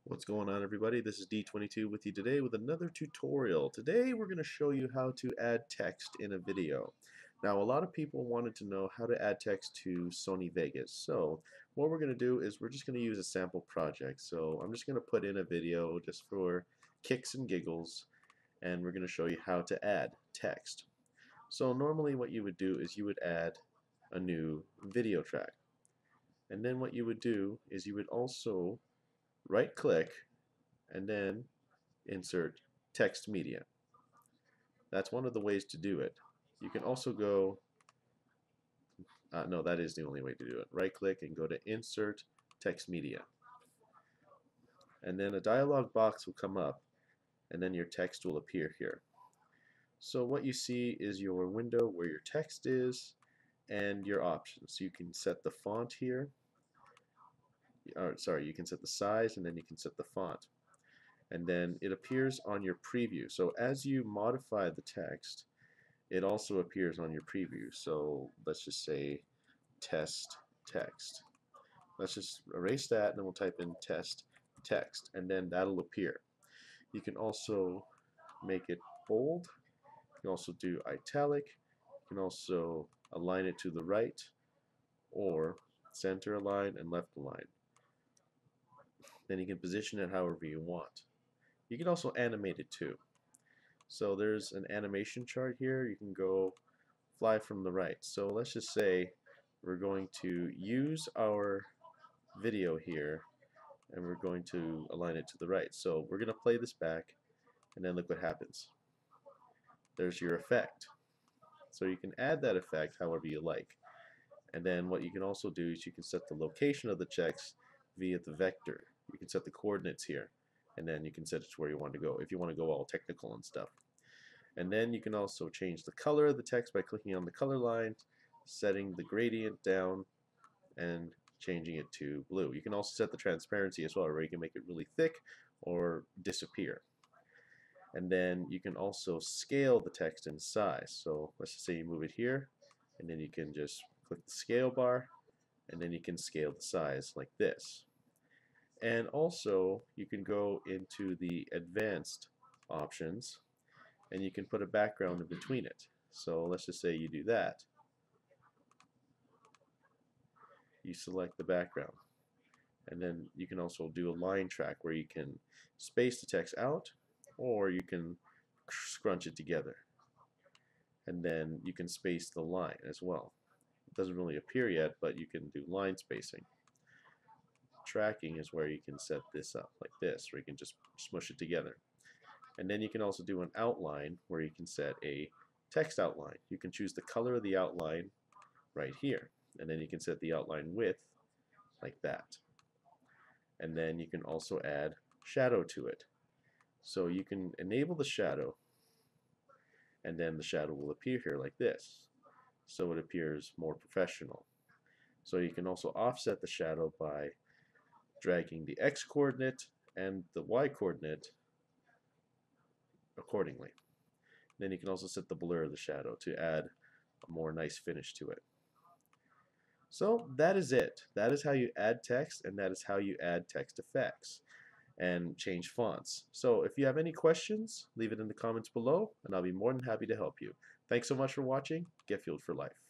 What's going on, everybody? This is D22 with you today with another tutorial. Today we're going to show you how to add text in a video. Now, a lot of people wanted to know how to add text to Sony Vegas. So what we're going to do is we're just going to use a sample project. So I'm just going to put in a video just for kicks and giggles, and we're going to show you how to add text. So normally what you would do is you would add a new video track. And then what you would do is you would also right click and then insert text media. That's one of the ways to do it. You can also go, no, that is the only way to do it. Right click and go to insert text media. And then a dialog box will come up and then your text will appear here. So what you see is your window where your text is and your options. So you can set the font here. Sorry, you can set the size and then you can set the font. And then it appears on your preview. So as you modify the text, it also appears on your preview. So let's just say test text. Let's just erase that and then we'll type in test text and then that'll appear. You can also make it bold. You can also do italic. You can also align it to the right or center align and left align. Then you can position it however you want. You can also animate it too. So there's an animation chart here. You can go fly from the right. So let's just say we're going to use our video here and we're going to align it to the right. So we're going to play this back and then look what happens. There's your effect. So you can add that effect however you like. And then what you can also do is you can set the location of the text via the vector. You can set the coordinates here and then you can set it to where you want to go if you want to go all technical and stuff. And then you can also change the color of the text by clicking on the color line, setting the gradient down and changing it to blue. You can also set the transparency as well, where you can make it really thick or disappear. And then you can also scale the text in size. So let's just say you move it here and then you can just click the scale bar and then you can scale the size like this. And also you can go into the advanced options and you can put a background in between it. So let's just say you do that. You select the background. And then you can also do a line track where you can space the text out or you can scrunch it together. And then you can space the line as well. It doesn't really appear yet, but you can do line spacing. Tracking is where you can set this up like this, where you can just smush it together. And then you can also do an outline where you can set a text outline. You can choose the color of the outline right here. And then you can set the outline width like that. And then you can also add shadow to it. So you can enable the shadow and then the shadow will appear here like this. So it appears more professional. So you can also offset the shadow by dragging the X coordinate and the Y coordinate accordingly. Then you can also set the blur of the shadow to add a more nice finish to it. So that is it. That is how you add text, and that is how you add text effects and change fonts. So if you have any questions, leave it in the comments below and I'll be more than happy to help you. Thanks so much for watching. Get fueled for life.